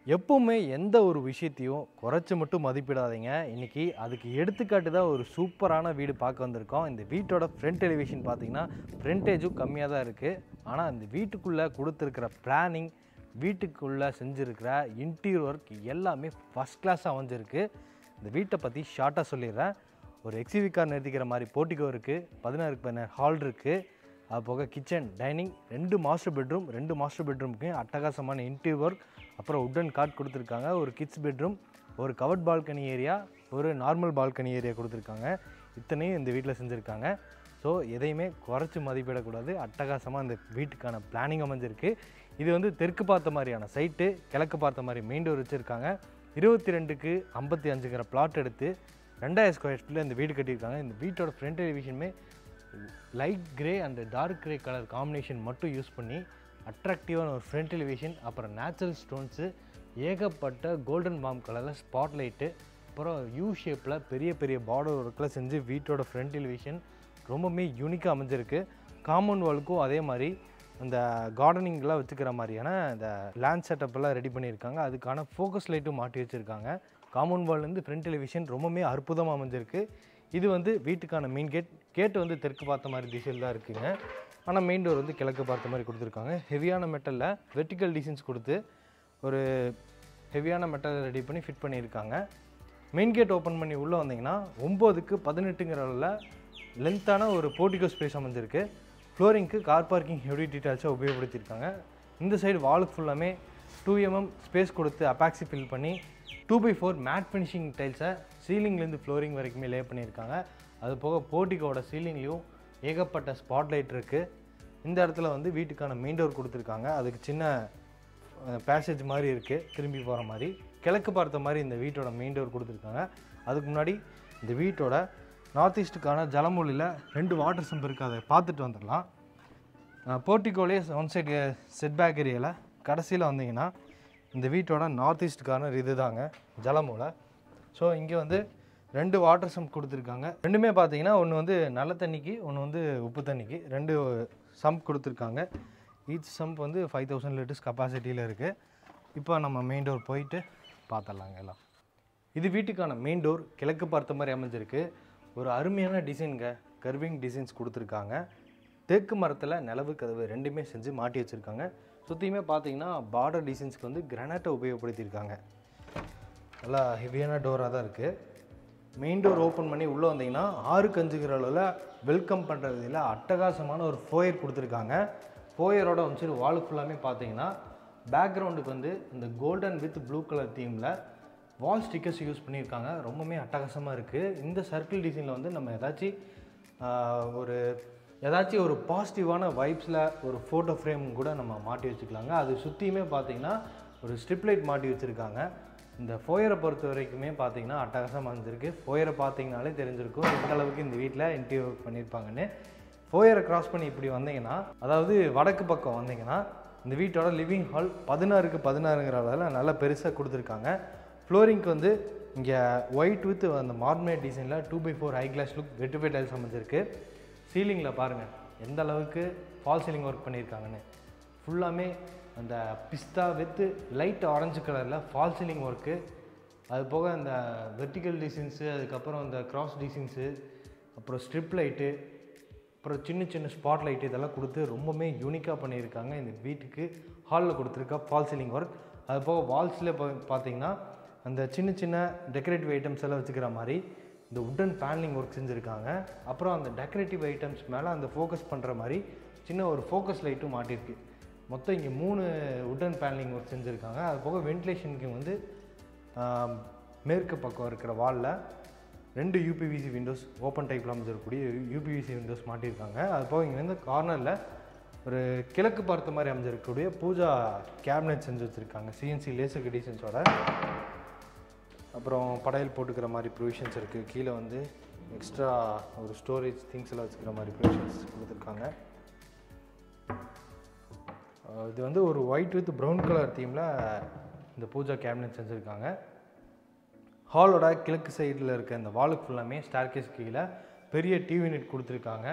எப்பவுமே எந்த ஒரு விஷயத்தையும் குறைச்சு மட்டும் மதிப்பிடாதீங்க. இன்னைக்கு அதுக்கு எடுத்துக்காட்டு தான் ஒரு சூப்பரான வீடு பார்க்க வந்திருக்கோம். இந்த வீட்டோட ஃப்ரண்ட் எலிவேஷன் பார்த்தீங்கன்னா, ஃப்ரண்டேஜும் கம்மியா தான் இருக்கு. ஆனா இந்த வீட்டுக்குள்ள குடுத்திருக்கிற பிளானிங், வீட்டுக்குள்ள செஞ்சிருக்கிற இன்டீரியர் ஒர்க் எல்லாமே ஃபர்ஸ்ட் கிளாஸா அமைஞ்சிருக்கு. இந்த வீட்டை பத்தி ஷார்ட்டா சொல்லிடுறேன். ஒரு எக்ஸ்யூவி கார் நிறுத்திக்கிற மாதிரி போர்டிகோ இருக்கு, 16க்கு 16 ஹால் இருக்கு. அது போக kitchen, dining, 2 master bedroom, 2 master பெட்ரூமுக்கு அட்டகாசமான இன்டீரியர் ஒர்க், அப்புறம் வுட்டன் காட் கொடுத்துருக்காங்க. ஒரு கிட்ஸ் பெட்ரூம், ஒரு கவர்ட் பால்கனி ஏரியா, ஒரு நார்மல் பால்கனி ஏரியா கொடுத்துருக்காங்க. இத்தனையும் இந்த வீட்டில் செஞ்சுருக்காங்க. ஸோ எதையுமே குறைச்சி மதிப்பிடக்கூடாது. அட்டகாசமாக இந்த வீட்டுக்கான பிளானிங் அமைஞ்சிருக்கு. இது வந்து தெற்கு பார்த்த மாதிரியான சைட்டு, கிழக்கு பார்த்த மாதிரி மெயின் டோர் வச்சுருக்காங்க. 22க்கு 55ங்கிற பிளாட் எடுத்து 2000 ஸ்கொயர் ஃபீட்டில் இந்த வீடு கட்டியிருக்காங்க. இந்த வீட்டோட ஃப்ரண்ட் எலிவேஷனுமே light grey and dark grey colour combination மட்டும் யூஸ் பண்ணி அட்ராக்டிவான ஒரு ஃப்ரண்ட் எலிவேஷன், அப்புறம் நேச்சுரல் ஸ்டோன்ஸு, ஏகப்பட்ட கோல்டன் பாம் கலரில் ஸ்பாட் லைட்டு, அப்புறம் யூ ஷேப்பில் பெரிய பெரிய பார்டர் ஒர்க்கில் செஞ்சு வீட்டோட ஃப்ரண்ட் எலிவேஷன் ரொம்பவுமே யூனிக்காக அமைஞ்சிருக்கு. காம்பவுண்ட் வாலுக்கும் அதே மாதிரி அந்த கார்டனிங்லாம் வச்சுக்கிற மாதிரியான இந்த லேண்ட் செட்டப்பெல்லாம் ரெடி பண்ணியிருக்காங்க. அதுக்கான ஃபோக்கஸ் லைட்டும் மாட்டி வச்சுருக்காங்க. காம்பவுண்ட் வால்லேருந்து ஃப்ரண்ட் எலிவேஷன் ரொம்பவுமே அற்புதமாக அமைஞ்சிருக்கு. இது வந்து வீட்டுக்கான மெயின் கேட் வந்து தெற்கு பார்த்த மாதிரி திசையில் தான் இருக்குங்க. ஆனால் மெயின் டோர் வந்து கிழக்கு பார்த்த மாதிரி கொடுத்துருக்காங்க. ஹெவியான மெட்டலில் வெர்டிக்கல் டிசைன்ஸ் கொடுத்து ஒரு ஹெவியான மெட்டலை ரெடி பண்ணி ஃபிட் பண்ணியிருக்காங்க. மெயின் கேட் ஓப்பன் பண்ணி உள்ளே வந்தீங்கன்னா 9க்கு 18ங்கிற அளவில் லென்த்தான ஒரு போர்டிகோ ஸ்பேஸ் அமைஞ்சிருக்கு. ஃப்ளோரிங்க்கு கார் பார்க்கிங் ஹெவி டீட்டெயில்ஸாக உபயோகப்படுத்தியிருக்காங்க. இந்த சைடு வாலுக்கு ஃபுல்லாமே 2mm ஸ்பேஸ் கொடுத்து அப்பாக்சி ஃபில் பண்ணி 2x4 மேட் ஃபினிஷிங் டைல்ஸை சீலிங்லேருந்து ஃப்ளோரிங் வரைக்குமே லே பண்ணியிருக்காங்க. அது போக போர்டிகோட சீலிங்லேயும் ஏகப்பட்ட ஸ்பாட் லைட் இருக்குது. இந்த இடத்துல வந்து வீட்டுக்கான மெயின் டோர் கொடுத்துருக்காங்க. அதுக்கு சின்ன பேசேஜ் மாதிரி இருக்குது, திரும்பி போகிற மாதிரி. கிழக்கு பார்த்த மாதிரி இந்த வீட்டோட மெயின் டோர் கொடுத்துருக்காங்க. அதுக்கு முன்னாடி இந்த வீட்டோட நார்த் ஈஸ்ட்டுக்கான ஜலமூலியில் 2 வாட்டர் சம்ப் இருக்குது, அதை பார்த்துட்டு வந்துடலாம். போர்டிகோலே ஒன் சைடு செட்பேக் ஏரியாவில் கடைசியில் வந்தீங்கன்னா இந்த வீட்டோட நார்த் ஈஸ்ட் கார்னர் இது தாங்க ஜலமூலை. ஸோ இங்கே வந்து 2 வாட்டர் சம்ப் கொடுத்துருக்காங்க. ரெண்டுமே பார்த்தீங்கன்னா ஒன்று வந்து நல்ல தண்ணிக்கு, ஒன்று வந்து உப்பு தண்ணிக்கு 2 சம்ப் கொடுத்துருக்காங்க. ஈச் சம்ப் வந்து 5000 லிட்டர்ஸ் கெப்பாசிட்டியில் இருக்குது. இப்போ நம்ம மெயின் டோர் போயிட்டு பார்த்துடலாங்க எல்லாம். இது வீட்டுக்கான மெயின் டோர் கிழக்கு பார்த்த மாதிரி அமைஞ்சிருக்கு. ஒரு அருமையான டிசைனுங்க, கர்விங் டிசைன்ஸ் கொடுத்துருக்காங்க. தேக்கு மரத்தில் நிலவு கதவு ரெண்டுமே செஞ்சு மாட்டி வச்சுருக்காங்க. சுற்றியுமே பார்த்தீங்கன்னா பார்டர் டிசைன்ஸ்க்கு வந்து கிரானைட்டை உபயோகப்படுத்தியிருக்காங்க. நல்லா ஹெவியான டோராக தான் இருக்குது. மெயின் டோர் ஓப்பன் பண்ணி உள்ளே வந்தீங்கன்னா 6க்கு 5ங்கிற அளவில் வெல்கம் பண்ணுறதுல அட்டகாசமான ஒரு ஃபோயர் கொடுத்துருக்காங்க. ஃபோயரோட வந்து வாலு ஃபுல்லாமே பார்த்தீங்கன்னா பேக்ரவுண்டுக்கு வந்து இந்த கோல்டன் வித் ப்ளூ கலர் தீமில் வால் ஸ்டிக்கர்ஸ் யூஸ் பண்ணியிருக்காங்க. ரொம்பவுமே அட்டகாசமாக இருக்குது. இந்த சர்க்கிள் டிசைனில் வந்து நம்ம ஏதாச்சும் ஒரு பாசிட்டிவான வைப்ஸில் ஒரு ஃபோட்டோ ஃப்ரேம் கூட நம்ம மாட்டி வச்சுக்கலாங்க. அது சுற்றியுமே பார்த்தீங்கன்னா ஒரு ஸ்ட்ரிப் லைட் மாட்டி வச்சுருக்காங்க. இந்த ஃபோயரை பொறுத்த வரைக்குமே பார்த்தீங்கன்னா அட்டகாசமாக இருந்திருக்கு. ஃபோயரை பார்த்தீங்கனாலே தெரிஞ்சிருக்கும் எந்த அளவுக்கு இந்த வீட்டில் இன்டீரியர் ஒர்க் பண்ணியிருப்பாங்கன்னு. ஃபோயரை கிராஸ் பண்ணி இப்படி வந்தீங்கன்னா, அதாவது வடக்கு பக்கம் வந்தீங்கன்னா இந்த வீட்டோட லிவிங் ஹால் 16க்கு 16ங்கிற அளவில் நல்லா பெருசாக கொடுத்துருக்காங்க. ஃப்ளோரிங்க்கு வந்து இங்கே ஒயிட் வித் அந்த மார்மேட் டிசைனில் 2x4 high class look vitrified tiles அமைஞ்சிருக்கு. சீலிங்கில் பாருங்கள் எந்த அளவுக்கு ஃபால் சீலிங் ஒர்க் பண்ணியிருக்காங்கன்னு. ஃபுல்லாமே அந்த பிஸ்தா வித் லைட் ஆரஞ்சு கலரில் ஃபால் சீலிங் ஒர்க்கு. அது போக அந்த வெர்டிக்கல் டிசைன்ஸு, அதுக்கப்புறம் அந்த கிராஸ் டிசைன்ஸு, அப்புறம் ஸ்ட்ரிப் லைட்டு, அப்புறம் சின்ன சின்ன ஸ்பாட் லைட்டு இதெல்லாம் கொடுத்து ரொம்பவுமே யூனிக்காக பண்ணியிருக்காங்க. இந்த வீட்டுக்கு ஹாலில் கொடுத்துருக்க ஃபால் சீலிங் ஒர்க். அது போக வால்ஸில் பார்த்தீங்கன்னா அந்த சின்ன சின்ன டெக்கரேட்டிவ் ஐட்டம்ஸ் எல்லாம் வச்சுக்கிற மாதிரி இந்த வுட்டன் பேனலிங் ஒர்க் செஞ்சுருக்காங்க. அப்புறம் அந்த டெக்கரேட்டிவ் ஐட்டம்ஸ் மேலே அந்த ஃபோக்கஸ் பண்ணுற மாதிரி சின்ன ஒரு ஃபோக்கஸ் லைட்டும் மாட்டியிருக்கு. மொத்தம் இங்கே 3 வுட்டன் பேனலிங் ஒர்க் செஞ்சுருக்காங்க. அது போக வென்டிலேஷனுக்கு வந்து மேற்கு பக்கம் இருக்கிற வாலில் 2 யூபிவிசி விண்டோஸ் ஓப்பன் டைப்பில் அமைஞ்சிருக்கக்கூடிய யூபிவிசி விண்டோஸ் மாட்டியிருக்காங்க. அது போக இங்கே வந்து கார்னரில் ஒரு கிழக்கு பார்த்த மாதிரி அமைஞ்சிருக்கக்கூடிய பூஜா கேபினெட் செஞ்சு வச்சுருக்காங்க சிஎன்சி லேசர் டிசைன்ஸோட. அப்புறம் படையல் போட்டுக்கிற மாதிரி ப்ரொவிஷன்ஸ் இருக்குது. கீழே வந்து எக்ஸ்ட்ரா ஒரு ஸ்டோரேஜ் திங்ஸ் எல்லாம் வச்சுக்கிற மாதிரி ப்ரொவிஷன்ஸ் கொடுத்துருக்காங்க. இது வந்து ஒரு ஒயிட் வித் ப்ரௌன் கலர் தீமில் இந்த பூஜா கேபினெட் செஞ்சுருக்காங்க. ஹாலோட கிழக்கு சைடில் இருக்க இந்த வாலுக்கு ஃபுல்லாமே ஸ்டார்கேஸ் கீழே பெரிய டிவி யூனிட் கொடுத்துருக்காங்க.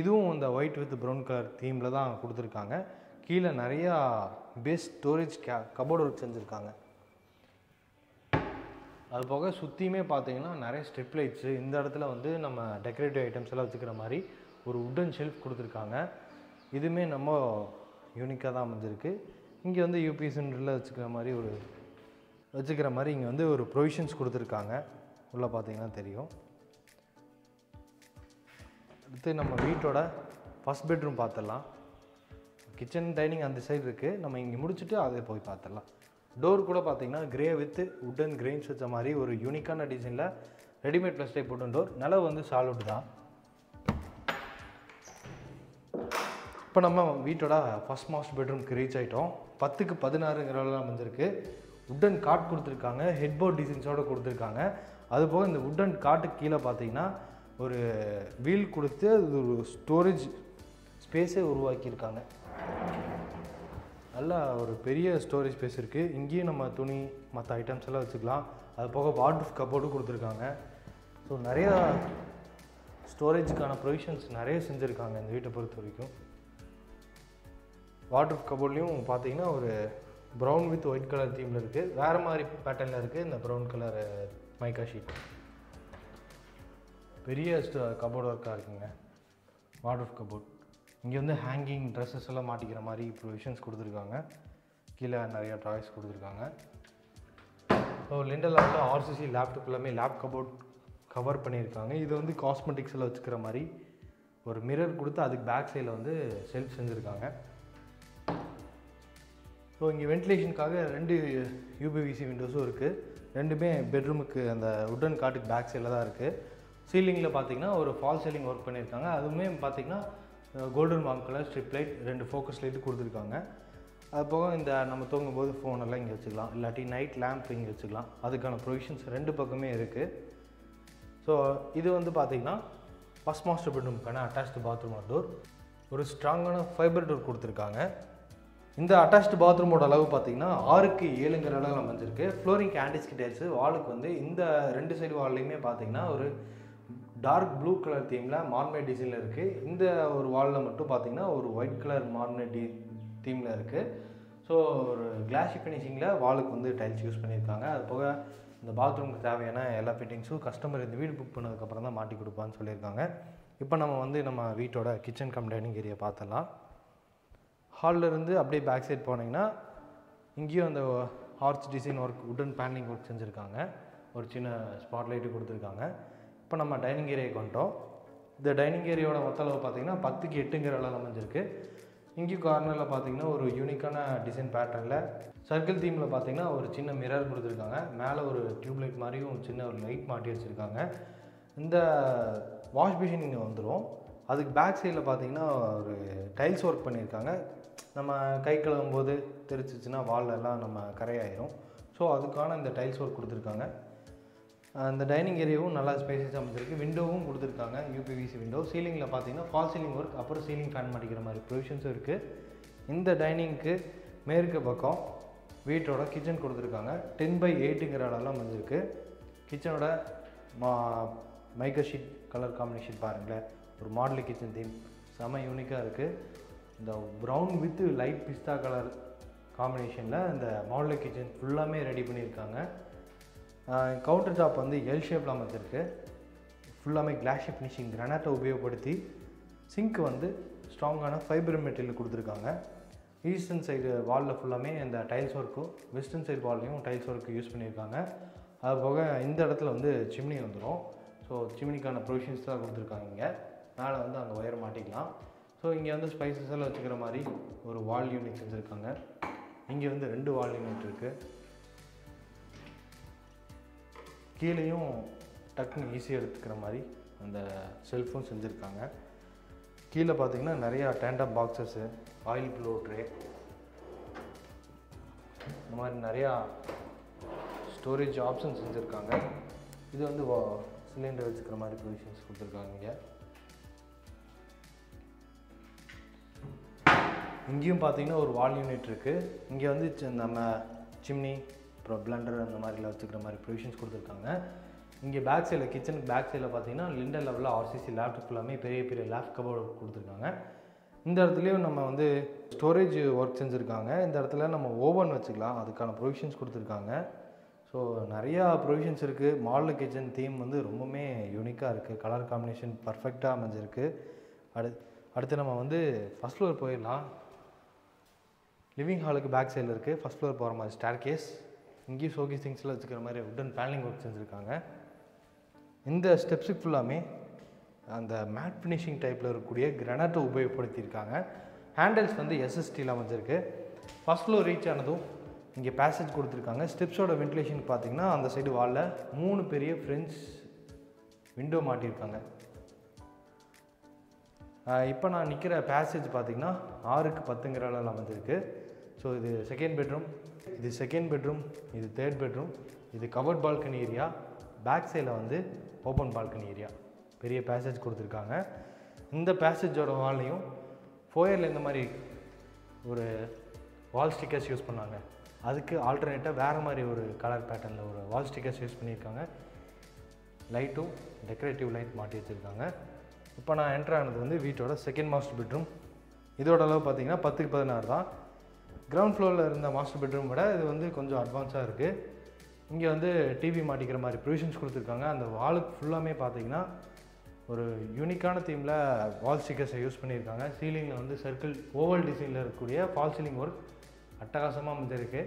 இதுவும் இந்த ஒயிட் வித் ப்ரௌன் கலர் தீமில் தான் கொடுத்துருக்காங்க. கீழே நிறையா பேஸ் ஸ்டோரேஜ் கபோர்டு ஒர்க் செஞ்சுருக்காங்க. அது போக சுற்றியுமே பார்த்தீங்கன்னா நிறைய ஸ்ட்ரிப் லைட்ஸு, இந்த இடத்துல வந்து நம்ம டெக்கரேட்டிவ் ஐட்டம்ஸ் எல்லாம் வச்சுக்கிற மாதிரி ஒரு உட்டன் ஷெல்ஃப் கொடுத்துருக்காங்க. இதுவுமே நம்ம யூனிக்காக தான் அமைஞ்சிருக்கு. இங்கே வந்து யூபிஎஸ் சிலிண்டரில் வச்சுக்கிற மாதிரி இங்கே வந்து ஒரு ப்ரொவிஷன்ஸ் கொடுத்துருக்காங்க. உள்ளே பார்த்தீங்கன்னா தெரியும். அடுத்து நம்ம வீட்டோட ஃபஸ்ட் பெட்ரூம் பார்த்துடலாம். கிச்சன் டைனிங் அந்த சைடு இருக்குது. நம்ம இங்கே முடிச்சுட்டு அதை போய் பார்த்துடலாம். டோர் கூட பார்த்தீங்கன்னா கிரே வித் உட்டன் கிரெயின்ஸ் வச்ச மாதிரி ஒரு யூனிக்கான டிசைனில் readymade plus type wooden door. நிலவு வந்து சால்வுட் தான். இப்போ நம்ம வீட்டோட ஃபஸ்ட் மாஸ்டர் பெட்ரூம்க்கு ரீச் ஆகிட்டோம். 10க்கு 16 அமைஞ்சிருக்கு. உட்டன் காட் கொடுத்துருக்காங்க, ஹெட் போர்ட் டிசைன்ஸோடு கொடுத்துருக்காங்க. அதுபோக இந்த உட்டன் காட்டுக்கு கீழே பார்த்தீங்கன்னா ஒரு வீல் கொடுத்து அது ஒரு ஸ்டோரேஜ் ஸ்பேஸே உருவாக்கியிருக்காங்க. நல்லா ஒரு பெரிய ஸ்டோரேஜ் ஸ்பேஸ் இருக்குது. இங்கேயும் நம்ம துணி மற்ற ஐட்டம்ஸ் எல்லாம் வச்சுக்கலாம். அது போக வார்ட்ரூஃப் கபோர்டும் கொடுத்துருக்காங்க. ஸோ நிறையா ஸ்டோரேஜுக்கான ப்ரொவிஷன்ஸ் நிறைய செஞ்சுருக்காங்க இந்த வீட்டை பொறுத்த வரைக்கும். வார்ட்ரூஃப் கபோர்ட்லேயும் பார்த்தீங்கன்னா ஒரு ப்ரௌன் வித் ஒயிட் கலர் தீமில் இருக்குது. வேறு மாதிரி பேட்டர்னில் இருக்குது இந்த ப்ரௌன் கலர் மைக்கா ஷீட். பெரிய கபோர்டு ஒர்க்காக இருக்குங்க வார்ட்ரூஃப் கபோர்ட். இங்கே வந்து ஹேங்கிங் ட்ரெஸ்ஸஸ் எல்லாம் மாட்டிக்கிற மாதிரி ப்ரொவிஷன்ஸ் கொடுத்துருக்காங்க. கீழே நிறையா ட்ராய்ஸ் கொடுத்துருக்காங்க. ஸோ லிண்டல் வந்து ஆர்சிசி லேப்டாப் எல்லாமே லேப் கபோர்ட் கவர் பண்ணியிருக்காங்க. இது வந்து காஸ்மெட்டிக்ஸ் எல்லாம் வச்சுக்கிற மாதிரி ஒரு மிரர் கொடுத்து அதுக்கு பேக் சைடில் வந்து செல்ஃப் செஞ்சுருக்காங்க. ஸோ இங்கே வென்டிலேஷனுக்காக 2 யூபிவிசி விண்டோஸும் இருக்குது. ரெண்டுமே பெட்ரூமுக்கு அந்த உட்டன் காட்டுக்கு பேக் சைடில் தான் இருக்குது. சீலிங்கில் பார்த்தீங்கன்னா ஒரு ஃபால் சீலிங் ஒர்க் பண்ணியிருக்காங்க. அதுவுமே பார்த்தீங்கன்னா golden warm colour strip light 2 focus light கொடுத்துருக்காங்க. அது போக இந்த நம்ம தூங்கும்போது ஃபோனெல்லாம் இங்கே வச்சுக்கலாம், இல்லாட்டி நைட் லேம்ப் இங்கே வச்சுக்கலாம். அதுக்கான ப்ரொவிஷன்ஸ் 2 பக்கமே இருக்குது. ஸோ இது வந்து பார்த்திங்கன்னா ஃபஸ்ட் மாஸ்டர் பெட்ரூமுக்கான அட்டாச்டு பாத்ரூம் டோர். ஒரு ஸ்ட்ராங்கான ஃபைபர் டோர் கொடுத்துருக்காங்க. இந்த அட்டாச்டு பாத்ரூமோட அளவு பார்த்திங்கன்னா 6க்கு 7ங்கிற அளவு அமைஞ்சிருக்கு. Flooring ஆன்டிஸ்கி tiles. வாலுக்கு வந்து இந்த 2 சைடு வால்லையுமே பார்த்திங்கன்னா ஒரு டார்க் ப்ளூ கலர் தீமில் மார்மேட் டிசைனில் இருக்குது. இந்த ஒரு வாலில் மட்டும் பார்த்திங்கன்னா ஒரு ஒயிட் கலர் மார்மேட் தீமில் இருக்குது. ஸோ ஒரு கிளாஸி ஃபினிஷிங்கில் வாலுக்கு வந்து டைல்ஸ் யூஸ் பண்ணியிருக்காங்க. அது போக இந்த பாத்ரூமுக்கு தேவையான எல்லா ஃபிட்டிங்ஸும் கஸ்டமர் இந்த வீடு புக் பண்ணதுக்கப்புறம் தான் மாட்டி கொடுப்பான்னு சொல்லியிருக்காங்க. இப்போ நம்ம வந்து நம்ம வீட்டோட கிச்சன் கம் டைனிங் ஏரியா பார்த்துடலாம். ஹாலிலேருந்து அப்படியே பேக் சைட் போனீங்கன்னா இங்கேயும் அந்த arch design work wooden panelling work செஞ்சுருக்காங்க. ஒரு சின்ன ஸ்பாட் லைட்டு கொடுத்துருக்காங்க. இப்போ நம்ம டைனிங் ஏரியாவுக்கு வந்துட்டோம். இந்த டைனிங் ஏரியாவோட மொத்த அளவு பார்த்திங்கன்னா 10க்கு 8ங்கிற அளவு அமைஞ்சிருக்கு. இங்கேயும் கார்னரில் பார்த்திங்கன்னா ஒரு யூனிக்கான டிசைன் பேட்டர்னில் சர்க்கிள் தீமில் பார்த்திங்கன்னா ஒரு சின்ன மிரர் கொடுத்துருக்காங்க. மேலே ஒரு டியூப்லைட் மாதிரியும் சின்ன ஒரு லைட் மாட்டி வச்சுருக்காங்க. இந்த வாஷ் மிஷின் இங்கே வந்துடும். அதுக்கு பேக் சைடில் பார்த்திங்கன்னா ஒரு டைல்ஸ் ஒர்க் பண்ணியிருக்காங்க. நம்ம கை கழுவும் போது தெரிச்சிச்சுன்னா வாலெல்லாம் நம்ம கரையாயிரும். ஸோ அதுக்கான இந்த டைல்ஸ் ஒர்க் கொடுத்துருக்காங்க. அந்த டைனிங் ஏரியாவும் நல்லா ஸ்பேசஸ் அமைச்சிருக்கு. விண்டோவும் கொடுத்துருக்காங்க, யூபிவிசி விண்டோ. சீலிங்கில் பார்த்தீங்கன்னா ஃபால் சீலிங் ஒர்க், அப்புறம் சீலிங் ஃபேன் மாட்டிக்கிற மாதிரி ப்ரொவிஷன்ஸும் இருக்குது. இந்த டைனிங்க்கு மேற்கு பக்கம் வீட்டோட கிச்சன் கொடுத்துருக்காங்க. 10/8ங்கிற அளவுலாம் அமைஞ்சிருக்கு. கிச்சனோட மைக்கா ஷீட் கலர் காம்பினேஷன் பாருங்களேன். ஒரு மாடல் கிச்சன் தீம் செம யூனிக்காக இருக்குது. இந்த ப்ரௌன் வித் லைட் பிஸ்தா கலர் காம்பினேஷனில் இந்த மாடல் கிச்சன் ஃபுல்லாமே ரெடி பண்ணியிருக்காங்க. கவுண்டர் டாப் வந்து எல் ஷேப்பில் அமைச்சிருக்கு. ஃபுல்லாமே கிளாஷி ஃபினிஷிங் கிரானைட்டை உபயோகப்படுத்தி சிங்க் வந்து ஸ்ட்ராங்கான ஃபைபர் மெட்டீரியல் கொடுத்துருக்காங்க. ஈஸ்டர்ன் சைடு வாலில் ஃபுல்லாமே இந்த டைல்ஸ் ஒர்க்கும், வெஸ்டர்ன் சைடு வால்லையும் டைல்ஸ் ஒர்க்கு யூஸ் பண்ணியிருக்காங்க. அது போக இந்த இடத்துல வந்து சிம்னி வந்துடும். ஸோ சிம்னிக்கான ப்ரொவிஷன்ஸ் தான் கொடுத்துருக்காங்க. இங்கே மேலே வந்து அங்கே ஒயர் மாட்டிக்கலாம். ஸோ இங்கே வந்து ஸ்பைசஸ் எல்லாம் வச்சுக்கிற மாதிரி ஒரு வால் யூனிட் செஞ்சுருக்காங்க. இங்கே வந்து 2 வால் யூனிட் இருக்குது. கீழேயும் டக்குன்னு ஈஸியாக எடுத்துக்கிற மாதிரி அந்த செல்ஃபும் செஞ்சுருக்காங்க. கீழே பார்த்தீங்கன்னா நிறையா tandem boxes, oil flow tray, இந்த மாதிரி நிறையா ஸ்டோரேஜ் ஆப்ஷன் செஞ்சுருக்காங்க. இது வந்து சிலிண்டர் வச்சுக்கிற மாதிரி ப்ரொவிஷன்ஸ் கொடுத்துருக்காங்க. இங்கேயும் பார்த்தீங்கன்னா ஒரு வால் யூனிட் இருக்குது. இங்கே வந்து நம்ம சிம்னி அப்புறம் பிளண்டர் அந்த மாதிரிலாம் வச்சுக்கிற மாதிரி ப்ரொவிஷன்ஸ் கொடுத்துருக்காங்க. இங்கே பேக் சைடில் கிச்சனுக்கு பேக் சைடில் பார்த்தீங்கன்னா லிண்டர் லெவலில் ஆர்சிசி லேப்டாப் எல்லாமே பெரிய பெரிய லேப் கபோர்டு கொடுத்துருக்காங்க. இந்த இடத்துலையும் நம்ம வந்து ஸ்டோரேஜ் ஒர்க் செஞ்சுருக்காங்க. இந்த இடத்துல நம்ம ஓவன் வச்சுக்கலாம், அதுக்கான ப்ரொவிஷன்ஸ் கொடுத்துருக்காங்க. ஸோ ஸோ நிறையா ப்ரொவிஷன்ஸ் இருக்குது. மாடல் கிச்சன் தீம் வந்து ரொம்பவுமே யூனிக்காக இருக்குது. கலர் காம்பினேஷன் பர்ஃபெக்டாக அமைஞ்சிருக்கு. அடுத்து நம்ம வந்து ஃபஸ்ட் ஃப்ளோர் போயிடலாம். லிவிங் ஹாலுக்கு பேக் சைடில் இருக்குது. ஃபஸ்ட் ஃப்ளோர் போகிற மாதிரி ஸ்டேர் கேஸ். இங்கேயும் ஷோகேஸ் திங்ஸ்லாம் வச்சுக்கிற மாதிரி உட்டன் பேனலிங் ஒர்க் செஞ்சுருக்காங்க. இந்த ஸ்டெப்ஸுக்கு ஃபுல்லாமே அந்த மேட் ஃபினிஷிங் டைப்பில் இருக்கக்கூடிய கிரானைட்டை உபயோகப்படுத்தியிருக்காங்க. ஹேண்டில்ஸ் வந்து எஸ்எஸ்டியில் அமைஞ்சிருக்கு. ஃபஸ்ட் ஃப்ளோர் ரீச் ஆனதும் இங்கே பேசேஜ் கொடுத்துருக்காங்க. ஸ்டெப்ஸோட வென்டிலேஷன் பார்த்திங்கன்னா அந்த சைடு வாலில் 3 பெரிய ஃப்ரெஞ்ச் விண்டோ மாட்டியிருக்காங்க. இப்போ நான் நிற்கிற பேசேஜ் பார்த்திங்கன்னா 6க்கு 10ங்கிற அளவில் அமைஞ்சிருக்கு. ஸோ இது செகண்ட் பெட்ரூம், இது செகண்ட் பெட்ரூம், இது தேர்ட் பெட்ரூம், இது கவர்ட் பால்கனி ஏரியா. பேக் சைடில் வந்து ஓப்பன் பால்கனி ஏரியா. பெரிய பேசேஜ் கொடுத்துருக்காங்க. இந்த பேசேஜோட வால்லையும் ஃபோயரில் இந்த மாதிரி ஒரு வால் ஸ்டிக்கர்ஸ் யூஸ் பண்ணாங்க. அதுக்கு ஆல்டர்னேட்டாக வேறு மாதிரி ஒரு கலர் பேட்டர்னில் ஒரு வால் ஸ்டிக்கர்ஸ் யூஸ் பண்ணியிருக்காங்க. லைட்டும் டெக்கரேட்டிவ் லைட் மாட்டி வச்சுருக்காங்க. இப்போ நான் என்ட்ரு ஆனது வந்து வீட்டோட செகண்ட் மாஸ்டர் பெட்ரூம். இதோட அளவு பார்த்திங்கன்னா 10க்கு 16 தான். கிரவுண்ட் ஃப்ளோரில் இருந்த மாஸ்டர் பெட்ரூம் விட இது வந்து கொஞ்சம் அட்வான்ஸாக இருக்குது. இங்கே வந்து டிவி மாட்டிக்கிற மாதிரி ப்ரொவிஷன்ஸ் கொடுத்துருக்காங்க. அந்த வாலுக்கு ஃபுல்லாமே பார்த்திங்கன்னா ஒரு யூனிக்கான தீமில் வால் ஸ்டிக்கர்ஸை யூஸ் பண்ணியிருக்காங்க. சீலிங்கில் வந்து சர்க்கிள் ஓவல் டிசைனில் இருக்கக்கூடிய ஃபால் சீலிங் ஒர்க் அட்டகாசமாக அமைஞ்சிருக்கு.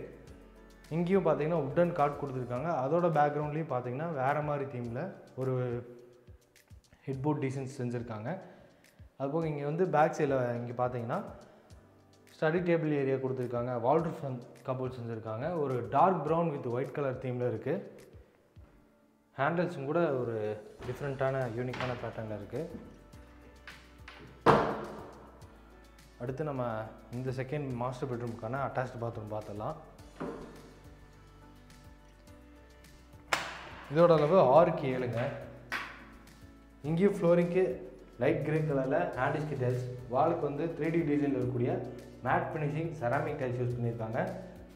இங்கேயும் பார்த்திங்கன்னா உட்டன் கார்ட் கொடுத்துருக்காங்க. அதோட பேக்ரவுண்ட்லேயும் பார்த்திங்கன்னா வேறு மாதிரி தீமில் ஒரு ஹெட்போர்ட் டிசைன்ஸ் செஞ்சுருக்காங்க. அதுபோக இங்கே வந்து பேக் சைடில் இங்கே பார்த்தீங்கன்னா ஸ்டடி டேபிள் ஏரியா கொடுத்துருக்காங்க. வால்ரூஃப் கபோர்ட் செஞ்சுருக்காங்க. ஒரு dark brown with white colour தீமில் இருக்குது. ஹேண்டில்ஸும் கூட ஒரு டிஃப்ரெண்ட்டான யூனிக்கான பேட்டர்னில் இருக்குது. அடுத்து நம்ம இந்த செகண்ட் மாஸ்டர் பெட்ரூமுக்கான அட்டாச்டு பாத்ரூம் பார்த்துடலாம். இதோட அளவு 6க்கு 7ங்க. இங்கேயும் ஃப்ளோரிங்க்கு லைட் கிரே கலரில் ஹேண்டிஸ்கி டைல்ஸ். வாலுக்கு வந்து 3D டிசைனில் இருக்கக்கூடிய matte finishing ceramic tiles use பண்ணியிருக்காங்க.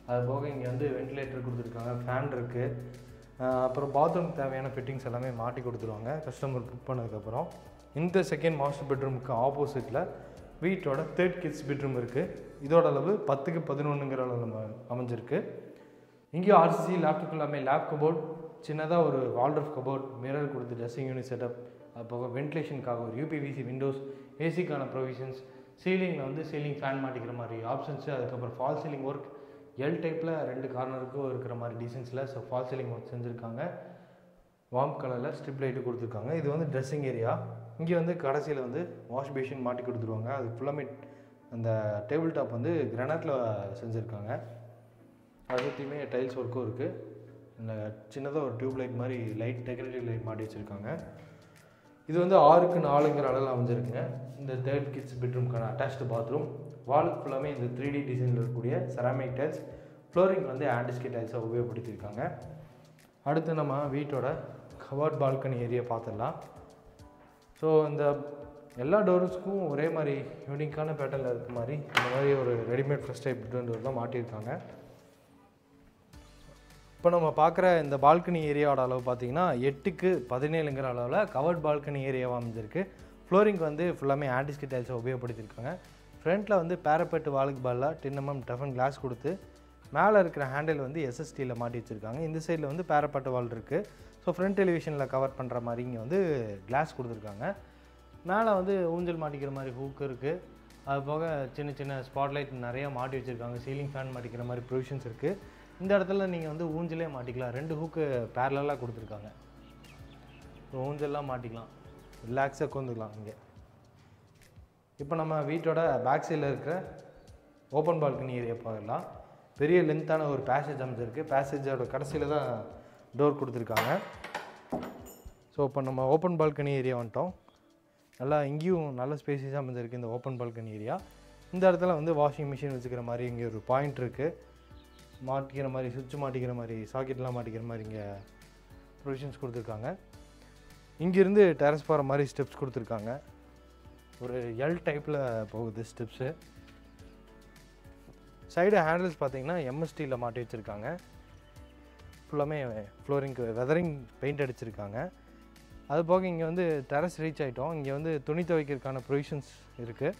அது போக இங்கே வந்து வென்டிலேட்டர் கொடுத்துருக்காங்க, ஃபேன் இருக்குது. அப்புறம் பாத்ரூம் தேவையான ஃபிட்டிங்ஸ் எல்லாமே மாட்டி கொடுத்துருவாங்க கஸ்டமர் புக் பண்ணதுக்கப்புறம். இந்த செகண்ட் மாஸ்டர் பெட்ரூமுக்கு ஆப்போசிட்டில் வீட்டோட தேர்ட் கிட்ஸ் பெட்ரூம் இருக்குது. இதோட அளவு 10க்கு 11ங்கிற அளவு அமைஞ்சிருக்கு. இங்கேயும் ஆர்சிசி லேப்டாப் எல்லாமே லேப் கபோர்ட், சின்னதாக ஒரு வால்ரூஃப் கபோர்ட், மிரர் கொடுத்து ட்ரெஸ்ஸிங் யூனிட் செட்டப், அப்போ வென்டிலேஷனுக்காக ஒரு யூபிவிசி விண்டோஸ், ஏசிக்கான ப்ரொவிஷன்ஸ், சீலிங்கில் வந்து சீலிங் ஃபேன் மாட்டிக்கிற மாதிரி ஆப்ஷன்ஸு, அதுக்கப்புறம் ஃபால் சீலிங் ஒர்க் எல் டைப்பில் 2 கார்னருக்கும் இருக்கிற மாதிரி டிசைன்ஸில் ஃபால் சீலிங் ஒர்க் செஞ்சுருக்காங்க. வார்ம் கலரில் ஸ்ட்ரிப் லைட்டு கொடுத்துருக்காங்க. இது வந்து ட்ரெஸ்ஸிங் ஏரியா. இங்கே வந்து கடைசியில் வந்து வாஷ் பேஷன் மாட்டி கொடுத்துருவாங்க. அது ஃபுல்லாமே அந்த டேபிள் டாப் வந்து கிரானைட்டில் செஞ்சுருக்காங்க. அது சுற்றியுமே டைல்ஸ் ஒர்க்கும் இருக்குது. இந்த சின்னதாக ஒரு டியூப் லைட் மாதிரி லைட் டெக்கரேட்டிவ் லைட் மாட்டி வச்சுருக்காங்க. இது வந்து 6க்கு 4ங்கிற அளவில் அமைஞ்சிருக்குங்க. இந்த தேர்ட் கிட்ஸ் பெட்ரூம்க்கான அட்டாச்டு பாத்ரூம். வாலுக்கு ஃபுல்லாமே இந்த 3D டிசைனில் இருக்கக்கூடிய செராமிக் டைல்ஸ், ஃப்ளோரிங் வந்து ஆண்டிஸ்கி டைல்ஸை உபயோகப்படுத்தியிருக்காங்க. அடுத்து நம்ம வீட்டோட கவர்ட் பால்கனி ஏரியா பார்த்துடலாம். ஸோ இந்த எல்லா டோர்ஸுக்கும் ஒரே மாதிரி யூனிக்கான பேட்டர்னில் இருக்க மாதிரி இந்த மாதிரி ஒரு ரெடிமேட் ஃபர்ஸ்ட் டைப் டோர் தான் மாட்டியிருக்காங்க. இப்போ நம்ம பார்க்குற இந்த பால்கனி ஏரியாவோட அளவு பார்த்திங்கன்னா 8க்கு 17ங்கிற அளவில் கவர்ட் பால்கனி ஏரியாவாக அமைஞ்சிருக்கு. ஃப்ளோரிங் வந்து ஃபுல்லாமே ஆண்டிஸ்கி டைல்ஸை உபயோகப்படுத்தியிருக்காங்க. ஃப்ரண்ட்டில் வந்து பேரப்பெட்டு வாலுக்கு பதிலாக 10 mm டஃபன் கிளாஸ் கொடுத்து மேலே இருக்கிற ஹேண்டில் வந்து எஸ்எஸ்டியில் மாட்டி வச்சுருக்காங்க. இந்த சைடில் வந்து பேரப்பட்டு வால் இருக்குது. ஸோ ஃப்ரண்ட் டெலிவிஷனில் கவர் பண்ணுற மாதிரி இங்கே வந்து கிளாஸ் கொடுத்துருக்காங்க. மேலே வந்து ஊஞ்சல் மாட்டிக்கிற மாதிரி ஹூக் இருக்குது. அது போக சின்ன சின்ன ஸ்பாட்லைட் நிறையா மாட்டி வச்சுருக்காங்க. சீலிங் ஃபேன் மாட்டிக்கிற மாதிரி ப்ரொவிஷன்ஸ் இருக்குது. இந்த இடத்துல நீங்கள் வந்து ஊஞ்சலே மாட்டிக்கலாம். 2 ஹூக்கு பேரலாக கொடுத்துருக்காங்க. ஸோ ஊஞ்சல்லாம் மாட்டிக்கலாம், ரிலாக்ஸாக உட்காந்துக்கலாம் இங்கே. இப்போ நம்ம வீட்டோட பேக் சைடில் இருக்கிற ஓப்பன் பால்கனி ஏரியா பார்க்கலாம். பெரிய லென்த்தான ஒரு பேசேஜ் அமைச்சிருக்கு. பேசேஜோட கடைசியில் தான் டோர் கொடுத்துருக்காங்க. ஸோ இப்போ நம்ம ஓப்பன் பால்கனி ஏரியா வந்துட்டோம். நல்லா இங்கேயும் நல்ல ஸ்பேசியஸாக அமைஞ்சிருக்கு இந்த ஓப்பன் பால்கனி ஏரியா. இந்த இடத்துல வந்து வாஷிங் மிஷின் வச்சுக்கிற மாதிரி இங்கே ஒரு பாயிண்ட் இருக்குது. மாட்டிக்கிற மாதிரி சுவிட்ச் மாட்டிக்கிற மாதிரி சாக்கெட்லாம் மாட்டிக்கிற மாதிரி இங்கே ப்ரொவிஷன்ஸ் கொடுத்துருக்காங்க. இங்கேருந்து டெரஸ் போகிற மாதிரி ஸ்டெப்ஸ் கொடுத்துருக்காங்க. ஒரு எல் டைப்பில் போகுது ஸ்டெப்ஸு. சைடு ஹேண்டில்ஸ் பார்த்திங்கன்னா எம்எஸ்டியில் மாட்டி வச்சுருக்காங்க. ஃபுல்லாமே ஃப்ளோரிங்க்கு வெதரிங் பெயிண்ட் அடிச்சிருக்காங்க. அது போக இங்கே வந்து டெரஸ் ரீச் ஆகிட்டோம். இங்கே வந்து துணி துவைக்கிறதுக்கான ப்ரொவிஷன்ஸ் இருக்குது.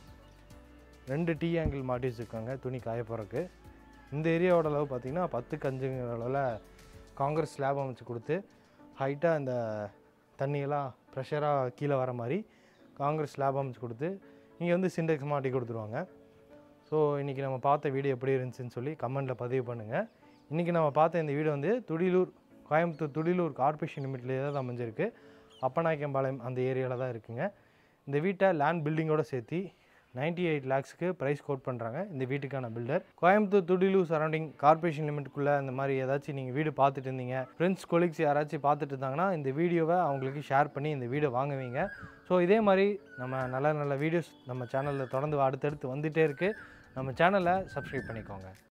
2 டீ ஆங்கிள் மாட்டி வச்சுருக்காங்க துணி காய போகிறதுக்கு. இந்த ஏரியாவோட அளவு பார்த்திங்கன்னா 10க்கு 5ங்கிற அளவில் காங்கிரஸ் ஸ்லாப் அமைச்சு கொடுத்து ஹைட்டாக அந்த தண்ணியெல்லாம் ப்ரெஷராக கீழே வர மாதிரி காங்கிரஸ் ஸ்லாப் அமைச்சு கொடுத்து இங்கே வந்து சிண்டெக்ஸ் மாட்டி கொடுத்துருவாங்க. ஸோ இன்றைக்கி நம்ம பார்த்த வீடியோ எப்படி இருந்துச்சுன்னு சொல்லி கமெண்ட்டில் பதிவு பண்ணுங்கள். இன்றைக்கி நம்ம பார்த்த இந்த வீடியோ வந்து கோயம்புத்தூர் துடிலூர் கார்ப்பரேஷன் லிமிட்லேயே தான் அமைஞ்சிருக்கு. அப்பநாயக்கம்பாளையம் அந்த ஏரியாவில் தான் இருக்குங்க. இந்த வீட்டை லேண்ட் பில்டிங்கோடு சேர்த்து 98 lakhsக்கு ப்ரைஸ் கோட் பண்ணுறாங்க இந்த வீட்டுக்கான builder. Coimbatore Thudiyalur surrounding corporation லிமிட்டுக்குள்ளே இந்த மாதிரி ஏதாச்சும் நீங்கள் வீடு பார்த்துட்டு இருந்தீங்க, ஃப்ரெண்ட்ஸ் கொலீக்ஸ் யாராச்சும் பார்த்துட்டு இருந்தாங்கன்னா இந்த வீடியோவை அவங்களுக்கு ஷேர் பண்ணி இந்த வீடியோ வாங்குவீங்க. ஸோ இதே மாதிரி நம்ம நல்ல நல்ல வீடியோஸ் நம்ம சேனலில் தொடர்ந்து அடுத்தடுத்து வந்துகிட்டே இருக்குது. நம்ம சேனலை சப்ஸ்கிரைப் பண்ணிக்கோங்க.